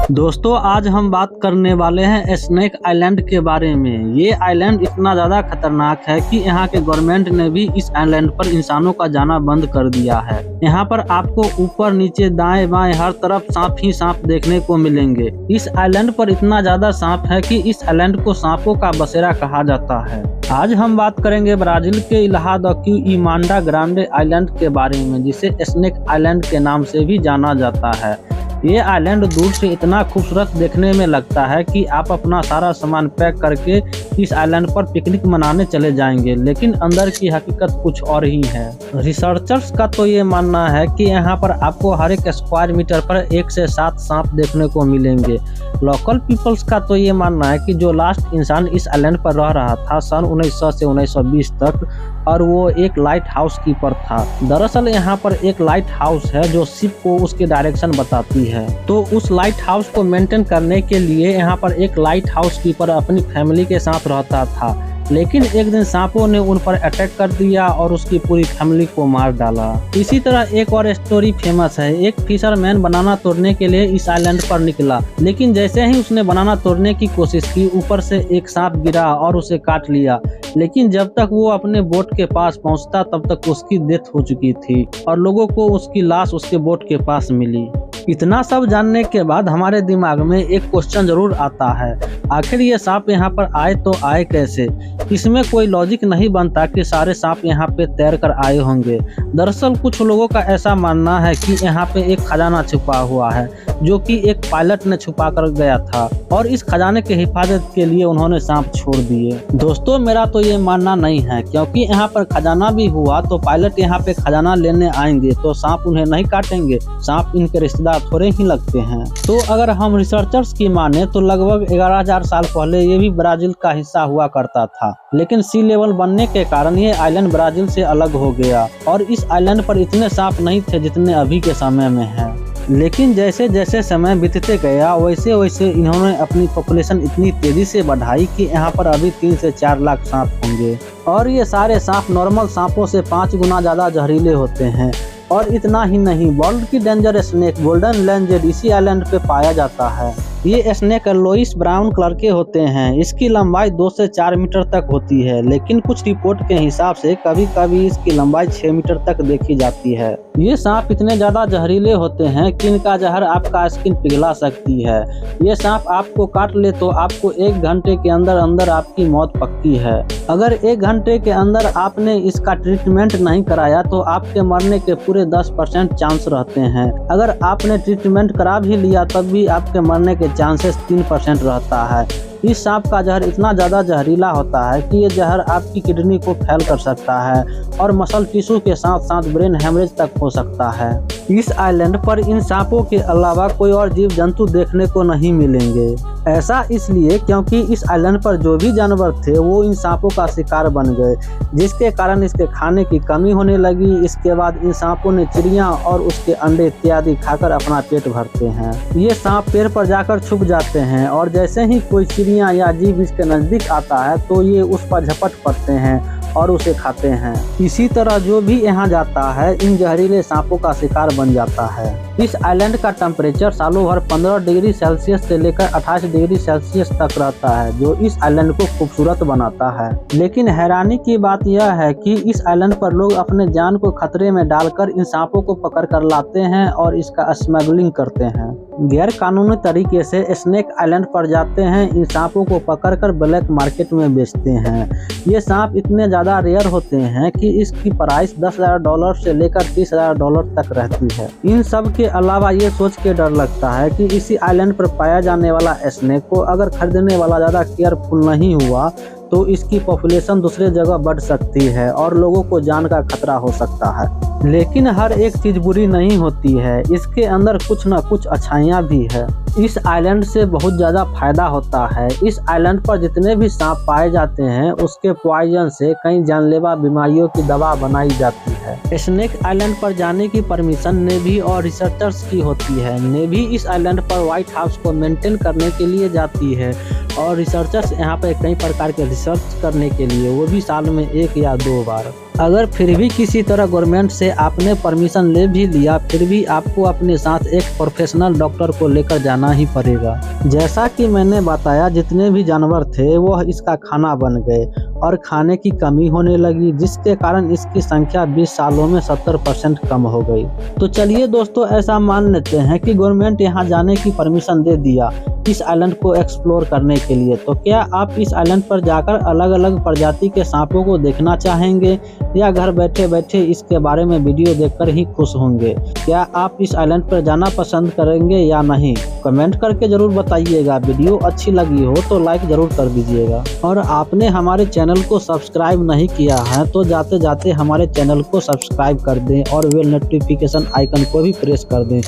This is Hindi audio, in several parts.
दोस्तों आज हम बात करने वाले हैं स्नेक आइलैंड के बारे में। ये आइलैंड इतना ज़्यादा खतरनाक है कि यहाँ के गवर्नमेंट ने भी इस आइलैंड पर इंसानों का जाना बंद कर दिया है। यहाँ पर आपको ऊपर नीचे दाएं बाएं हर तरफ सांप ही सांप देखने को मिलेंगे। इस आइलैंड पर इतना ज़्यादा सांप है कि इस आइलैंड को सांपों का बसेरा कहा जाता है। आज हम बात करेंगे ब्राजील के इल्हा द क्यूइमांडा ग्रांडे आइलैंड के बारे में, जिसे स्नेक आइलैंड के नाम से भी जाना जाता है। ये आइलैंड दूर से इतना खूबसूरत देखने में लगता है कि आप अपना सारा सामान पैक करके इस आइलैंड पर पिकनिक मनाने चले जाएंगे, लेकिन अंदर की हकीकत कुछ और ही है। रिसर्चर्स का तो ये मानना है कि यहाँ पर आपको हर एक स्क्वायर मीटर पर 1 से 7 सांप देखने को मिलेंगे। लोकल पीपल्स का तो ये मानना है कि जो लास्ट इंसान इस आइलैंड पर रह रहा था सन 1900 से 1920 तक, और वो एक लाइट हाउस कीपर था। दरअसल यहाँ पर एक लाइट हाउस है जो शिप को उसके डायरेक्शन बताती है। तो उस लाइट हाउस को मेंटेन करने के लिए यहाँ पर एक लाइट हाउस कीपर अपनी फैमिली के साथ रहता था, लेकिन एक दिन सांपों ने उन पर अटैक कर दिया और उसकी पूरी फैमिली को मार डाला। इसी तरह एक और स्टोरी फेमस है। एक फिशरमैन बनाना तोड़ने के लिए इस आइलैंड पर निकला, लेकिन जैसे ही उसने बनाना तोड़ने की कोशिश की, ऊपर से एक सांप गिरा और उसे काट लिया। लेकिन जब तक वो अपने बोट के पास पहुंचता तब तक उसकी डेथ हो चुकी थी और लोगों को उसकी लाश उसके बोट के पास मिली। इतना सब जानने के बाद हमारे दिमाग में एक क्वेश्चन जरूर आता है, आखिर ये सांप यहाँ पर आए तो आए कैसे? इसमें कोई लॉजिक नहीं बनता कि सारे सांप यहाँ पे तैर कर आए होंगे। दरअसल कुछ लोगों का ऐसा मानना है कि यहाँ पे एक खजाना छुपा हुआ है, जो कि एक पायलट ने छुपा कर गया था और इस खजाने की हिफाजत के लिए उन्होंने सांप छोड़ दिए। दोस्तों मेरा तो ये मानना नहीं है, क्योंकि यहाँ पर खजाना भी हुआ तो पायलट यहाँ पे खजाना लेने आएंगे तो सांप उन्हें नहीं काटेंगे। सांप इनके रिश्तेदार थोड़े ही लगते हैं। तो अगर हम रिसर्चर्स की माने तो लगभग 11,000 साल पहले ये भी ब्राजील का हिस्सा हुआ करता था, लेकिन सी लेवल बनने के कारण ये आइलैंड ब्राजील से अलग हो गया और इस आइलैंड पर इतने सांप नहीं थे जितने अभी के समय में हैं। लेकिन जैसे जैसे समय बीतते गया वैसे वैसे इन्होंने अपनी पॉपुलेशन इतनी तेजी से बढ़ाई कि यहाँ पर अभी 3 से 4 लाख सांप होंगे, और ये सारे सांप नॉर्मल सांपों से 5 गुना ज़्यादा जहरीले होते हैं। और इतना ही नहीं, वर्ल्ड की डेंजर स्नेक गोल्डन लैंजेड इसी आइलैंड पे पाया जाता है। ये स्नेक लोइस ब्राउन कलर के होते हैं। इसकी लंबाई 2 से 4 मीटर तक होती है, लेकिन कुछ रिपोर्ट के हिसाब से कभी कभी इसकी लंबाई 6 मीटर तक देखी जाती है। ये सांप इतने ज्यादा जहरीले होते हैं कि इनका जहर आपका स्किन पिघला सकती है। ये सांप आपको काट ले तो आपको 1 घंटे के अंदर अंदर आपकी मौत पक्की है। अगर 1 घंटे के अंदर आपने इसका ट्रीटमेंट नहीं कराया तो आपके मरने के पूरे 10% चांस रहते हैं। अगर आपने ट्रीटमेंट करा भी लिया तब भी आपके मरने के चांसेस 3% रहता है। इस सांप का जहर इतना ज़्यादा जहरीला होता है कि ये जहर आपकी किडनी को फेल कर सकता है और मसल टिश्यू के साथ साथ ब्रेन हेमरेज तक हो सकता है। इस आइलैंड पर इन सांपों के अलावा कोई और जीव जंतु देखने को नहीं मिलेंगे। ऐसा इसलिए क्योंकि इस आइलैंड पर जो भी जानवर थे वो इन सांपों का शिकार बन गए, जिसके कारण इसके खाने की कमी होने लगी। इसके बाद इन सांपों ने चिड़िया और उसके अंडे इत्यादि खाकर अपना पेट भरते हैं। ये सांप पेड़ पर जाकर छुप जाते हैं और जैसे ही कोई चिड़िया या जीव इसके नजदीक आता है तो ये उस पर झपट पड़ते हैं और उसे खाते हैं। इसी तरह जो भी यहाँ जाता है इन जहरीले सांपों का शिकार बन जाता है। इस आइलैंड का टेम्परेचर सालों भर 15 डिग्री सेल्सियस से लेकर 28 डिग्री सेल्सियस तक रहता है, जो इस आइलैंड को खूबसूरत बनाता है। लेकिन हैरानी की बात यह है कि इस आइलैंड पर लोग अपने जान को खतरे में डालकर इन सांपों को पकड़ कर लाते हैं और इसका स्मगलिंग करते हैं। गैर कानूनी तरीके से स्नेक आइलैंड पर जाते हैं, इन सांपों को पकड़कर ब्लैक मार्केट में बेचते हैं। ये सांप इतने ज़्यादा रेयर होते हैं कि इसकी प्राइस $10,000 से लेकर $30,000 तक रहती है। इन सब के अलावा ये सोच के डर लगता है कि इसी आइलैंड पर पाया जाने वाला स्नेक को अगर खरीदने वाला ज़्यादा केयरफुल नहीं हुआ तो इसकी पॉपुलेशन दूसरे जगह बढ़ सकती है और लोगों को जान का खतरा हो सकता है। लेकिन हर एक चीज़ बुरी नहीं होती है, इसके अंदर कुछ न कुछ अच्छाइयाँ भी है। इस आइलैंड से बहुत ज़्यादा फायदा होता है। इस आइलैंड पर जितने भी सांप पाए जाते हैं उसके पॉइजन से कई जानलेवा बीमारियों की दवा बनाई जाती है। स्नेक आइलैंड पर जाने की परमिशन नेवी और रिसर्चर्स की होती है। नेवी इस आइलैंड पर व्हाइट हाउस को मेंटेन करने के लिए जाती है और रिसर्चर्स यहाँ पर कई प्रकार के रिसर्च करने के लिए, वो भी साल में 1 या 2 बार। अगर फिर भी किसी तरह गवर्नमेंट से आपने परमिशन ले भी लिया, फिर भी आपको अपने साथ एक प्रोफेशनल डॉक्टर को लेकर जाना ही पड़ेगा। जैसा कि मैंने बताया, जितने भी जानवर थे वो इसका खाना बन गए और खाने की कमी होने लगी, जिसके कारण इसकी संख्या 20 सालों में 70% कम हो गई। तो चलिए दोस्तों, ऐसा मान लेते हैं कि गवर्नमेंट यहाँ जाने की परमिशन दे दिया इस आइलैंड को एक्सप्लोर करने के लिए। तो क्या आप इस आइलैंड पर जाकर अलग अलग प्रजाति के सांपों को देखना चाहेंगे, या घर बैठे बैठे इसके बारे में वीडियो देखकर ही खुश होंगे? क्या आप इस आइलैंड पर जाना पसंद करेंगे या नहीं? कमेंट करके जरूर बताइएगा। वीडियो अच्छी लगी हो तो लाइक जरूर कर दीजिएगा, और आपने हमारे चैनल को सब्सक्राइब नहीं किया है तो जाते जाते हमारे चैनल को सब्सक्राइब कर दें और बेल नोटिफिकेशन आइकन को भी प्रेस कर दें।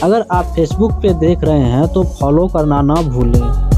अगर आप फेसबुक पे देख रहे हैं तो फॉलो करना ना भूलें।